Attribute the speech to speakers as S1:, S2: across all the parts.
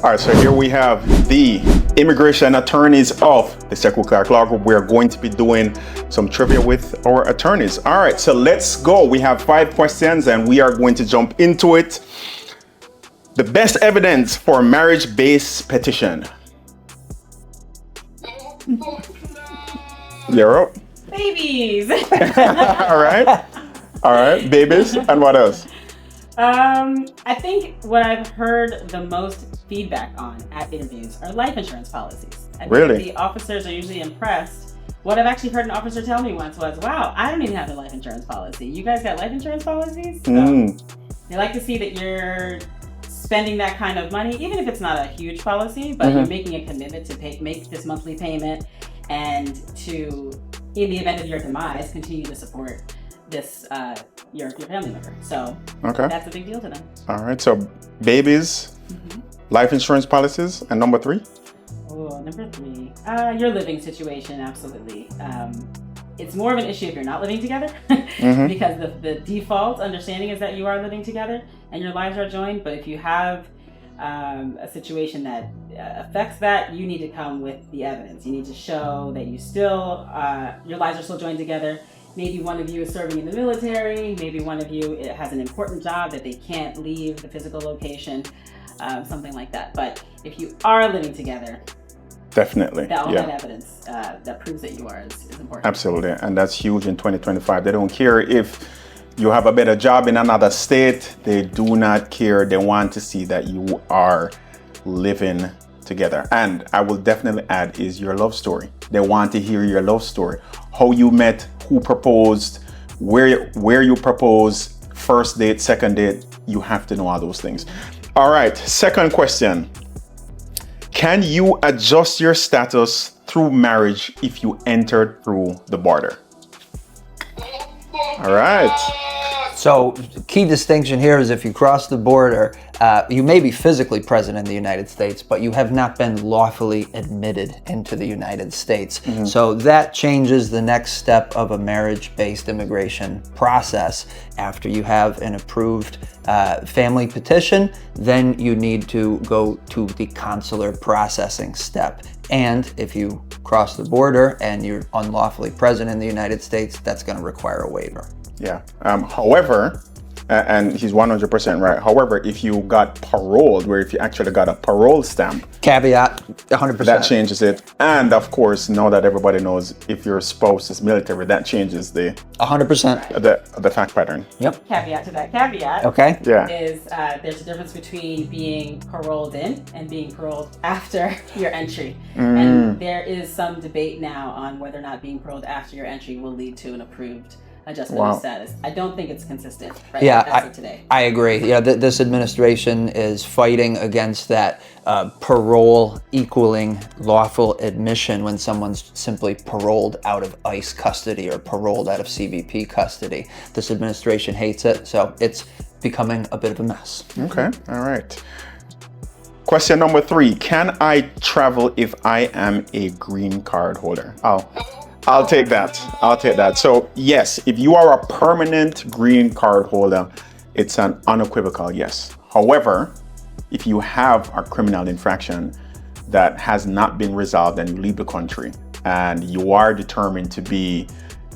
S1: All right, so here we have the immigration attorneys of the Sekou Clark Law Group. We're going to be doing some trivia with our attorneys. All right, so let's go. We have 5 questions and we are going to jump into it. The best evidence for marriage-based petition. You're up.
S2: Babies.
S1: All right, babies, and what else?
S2: I think what I've heard the most feedback on at interviews are life insurance policies. I think
S1: Really?
S2: the officers are usually impressed. What I've actually heard an officer tell me once was, wow, I don't even have a life insurance policy. You guys got life insurance policies? So they like to see that you're spending that kind of money, even if it's not a huge policy, but you're making a commitment to make this monthly payment and to, in the event of your demise, continue to support this your family member. So that's a big deal to them.
S1: All right, so babies, life insurance policies, and number 3?
S2: Oh, number 3, your living situation, absolutely. It's more of an issue if you're not living together because the default understanding is that you are living together and your lives are joined. But if you have a situation that affects that, you need to come with the evidence. You need to show that you still, your lives are still joined together. Maybe one of you is serving in the military. Maybe one of you has an important job that they can't leave the physical location, something like that. But if you are living together,
S1: definitely,
S2: all that evidence that proves that you are is important.
S1: Absolutely, and that's huge in 2025. They don't care if you have a better job in another state. They do not care. They want to see that you are living together. And I will definitely add is your love story. They want to hear your love story. How you met, who proposed, where you proposed, first date, second date. You have to know all those things. All right, second question. Can you adjust your status through marriage if you entered through the border? All right.
S3: So key distinction here is if you cross the border, you may be physically present in the United States, but you have not been lawfully admitted into the United States. So that changes the next step of a marriage-based immigration process. After you have an approved family petition, then you need to go to the consular processing step. And if you cross the border and you're unlawfully present in the United States, that's going to require a waiver.
S1: Yeah. However, and he's 100% right. However, if you got paroled, where if you actually got a parole stamp,
S3: caveat, 100%.
S1: That changes it. And of course, now that everybody knows, if your spouse is military, that changes the
S3: 100%.
S1: The fact pattern.
S3: Yep.
S2: Caveat to that caveat.
S3: Okay.
S1: Yeah.
S2: Is there's a difference between being paroled in and being paroled after your entry. And there is some debate now on whether or not being paroled after your entry will lead to an approved adjustment of status. I don't think it's consistent right as of today.
S3: I agree. Yeah, this administration is fighting against that parole equaling lawful admission when someone's simply paroled out of ICE custody or paroled out of CBP custody. This administration hates it, so it's becoming a bit of a mess.
S1: Okay. All right. Question number 3. Can I travel if I am a green card holder? I'll take that. So yes, if you are a permanent green card holder, it's an unequivocal yes. However, if you have a criminal infraction that has not been resolved and you leave the country and you are determined to be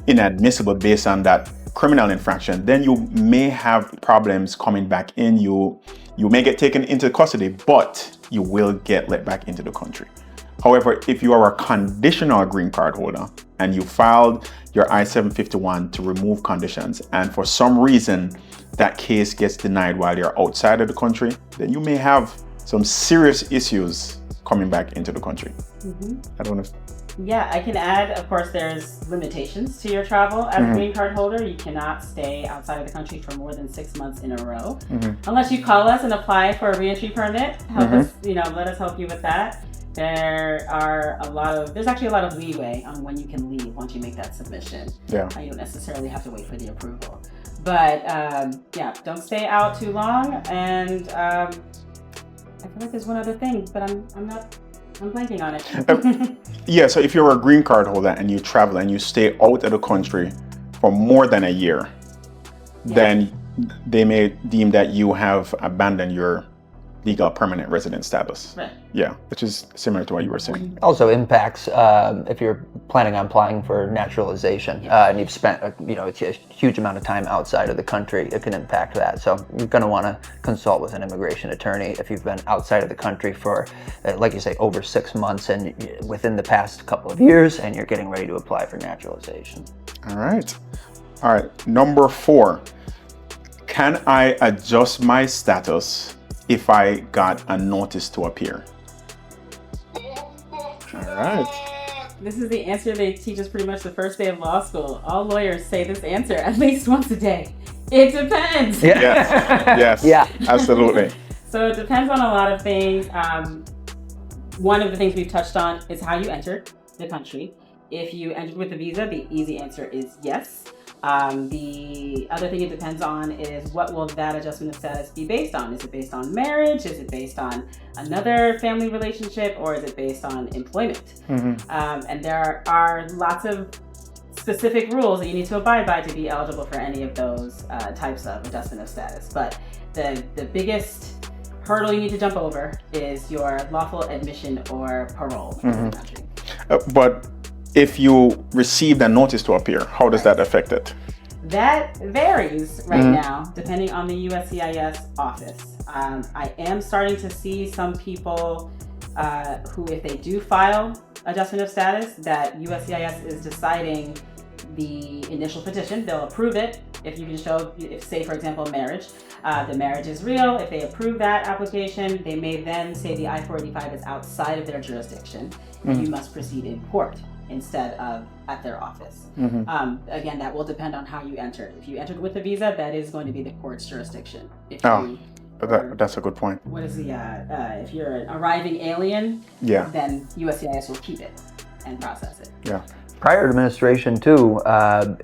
S1: inadmissible based on that criminal infraction, then you may have problems coming back in. You may get taken into custody, but you will get let back into the country. However, if you are a conditional green card holder and you filed your I-751 to remove conditions, and for some reason that case gets denied while you're outside of the country, then you may have some serious issues coming back into the country. I don't know.
S2: Yeah, I can add, of course, there's limitations to your travel as a green card holder. You cannot stay outside of the country for more than 6 months in a row. Unless you call us and apply for a reentry permit, help us, let us help you with that. There's actually a lot of leeway on when you can leave once you make that submission.
S1: Yeah.
S2: You don't necessarily have to wait for the approval. But don't stay out too long. And I feel like there's one other thing, but I'm blanking on it.
S1: Yeah, so if you're a green card holder and you travel and you stay out of the country for more than a year, then they may deem that you have abandoned your legal permanent resident status.
S2: Right.
S1: Yeah, which is similar to what you were saying.
S3: Also impacts if you're planning on applying for naturalization and you've spent a huge amount of time outside of the country. It can impact that. So you're going to want to consult with an immigration attorney if you've been outside of the country for, like you say, over 6 months and within the past couple of years, and you're getting ready to apply for naturalization.
S1: All right. Number 4. Can I adjust my status if I got a notice to appear? All right.
S2: This is the answer they teach us pretty much the first day of law school. All lawyers say this answer at least once a day. It depends.
S3: Yeah.
S1: Yes.
S3: Yeah.
S1: Absolutely.
S2: So it depends on a lot of things. One of the things we've touched on is how you entered the country. If you entered with a visa, the easy answer is yes. The other thing it depends on is what will that adjustment of status be based on? Is it based on marriage? Is it based on another family relationship? Or is it based on employment? And there are lots of specific rules that you need to abide by to be eligible for any of those types of adjustment of status. But the biggest hurdle you need to jump over is your lawful admission or parole into the country.
S1: But if you received a notice to appear, how does that affect it?
S2: That varies right now, depending on the USCIS office. I am starting to see some people who, if they do file adjustment of status, that USCIS is deciding the initial petition. They'll approve it if you can show, if, say, for example, marriage. The marriage is real. If they approve that application, they may then say the I-485 is outside of their jurisdiction and you must proceed in court instead of at their office. Again, that will depend on how you entered. If you entered with a visa, that is going to be the court's jurisdiction. If
S1: That's a good point.
S2: What is the, if you're an arriving alien, then USCIS will keep it and process it.
S1: Yeah.
S3: Prior administration too,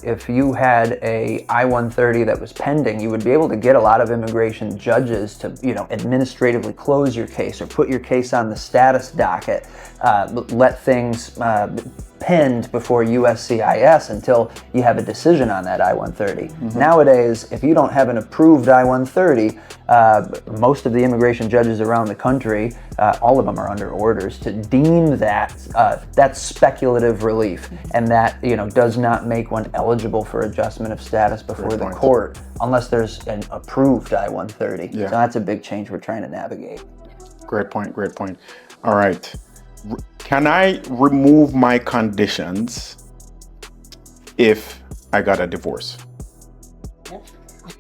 S3: if you had a I-130 that was pending, you would be able to get a lot of immigration judges to, administratively close your case or put your case on the status docket, let things pinned before USCIS until you have a decision on that I-130. Nowadays, if you don't have an approved I-130, most of the immigration judges around the country, all of them are under orders to deem that that's speculative relief, and that does not make one eligible for adjustment of status before the court unless there's an approved I-130. So that's a big change we're trying to navigate.
S1: Great point. All right. Can I remove my conditions if I got a divorce?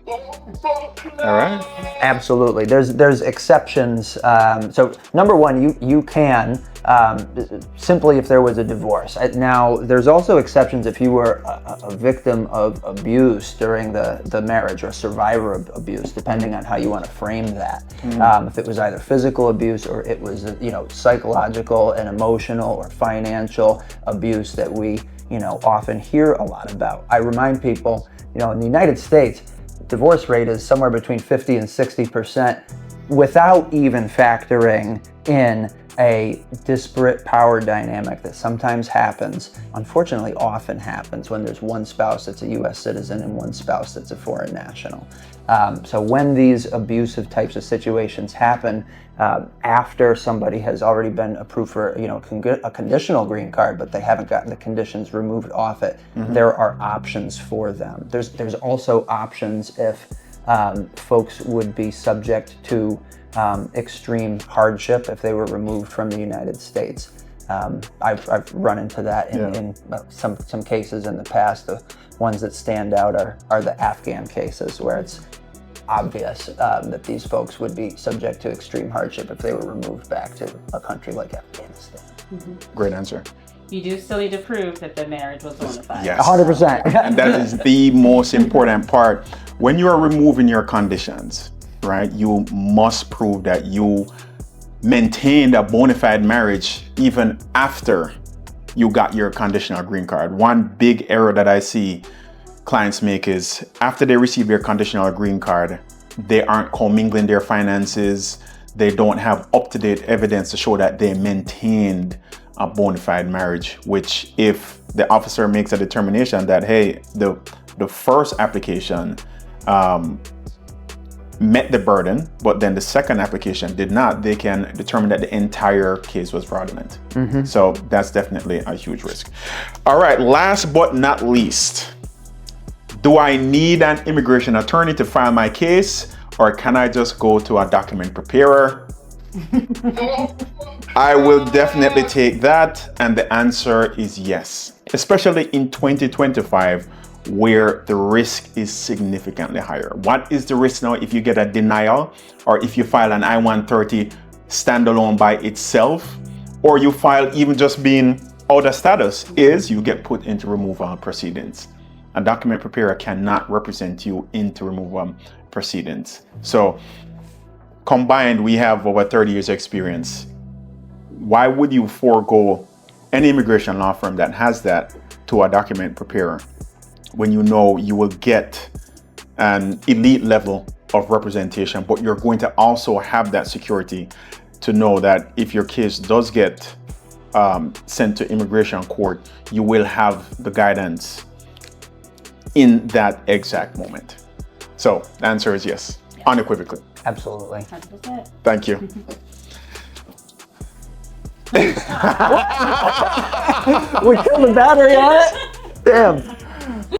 S1: All right.
S3: Absolutely. There's exceptions. So number one, you can simply if there was a divorce. Now there's also exceptions if you were a victim of abuse during the marriage or a survivor of abuse, depending on how you want to frame that. If it was either physical abuse or it was psychological and emotional or financial abuse that we often hear a lot about. I remind people, in the United States, divorce rate is somewhere between 50 and 60% without even factoring in a disparate power dynamic that sometimes happens, unfortunately often happens, when there's one spouse that's a U.S. citizen and one spouse that's a foreign national. So when these abusive types of situations happen after somebody has already been approved for a conditional green card, but they haven't gotten the conditions removed off it, there are options for them. There's also options if folks would be subject to extreme hardship if they were removed from the United States. I've run into that in some cases in the past. The ones that stand out are the Afghan cases, where it's obvious that these folks would be subject to extreme hardship if they were removed back to a country like Afghanistan.
S1: Great answer.
S2: You do still need to prove that the marriage was bona fide.
S1: Yes.
S3: 100%.
S1: And that is the most important part. When you are removing your conditions, right, you must prove that you maintained a bona fide marriage even after you got your conditional green card. One big error that I see clients make is after they receive their conditional green card, they aren't commingling their finances. They don't have up-to-date evidence to show that they maintained a bona fide marriage, which if the officer makes a determination that, hey, the first application met the burden, but then the second application did not, they can determine that the entire case was fraudulent. So that's definitely a huge risk. All right, last but not least, do I need an immigration attorney to file my case, or can I just go to a document preparer? I will definitely take that, and the answer is yes, especially in 2025, where the risk is significantly higher. What is the risk now if you get a denial, or if you file an I-130 standalone by itself, or you file even just being out of status, is you get put into removal proceedings. A document preparer cannot represent you into removal proceedings. So combined, we have over 30 years experience. Why would you forego any immigration law firm that has that to a document preparer when you know you will get an elite level of representation, but you're going to also have that security to know that if your case does get sent to immigration court, you will have the guidance in that exact moment. So the answer is yes, unequivocally.
S3: Absolutely.
S2: 100%.
S1: Thank you.
S3: We killed the battery on it? Damn.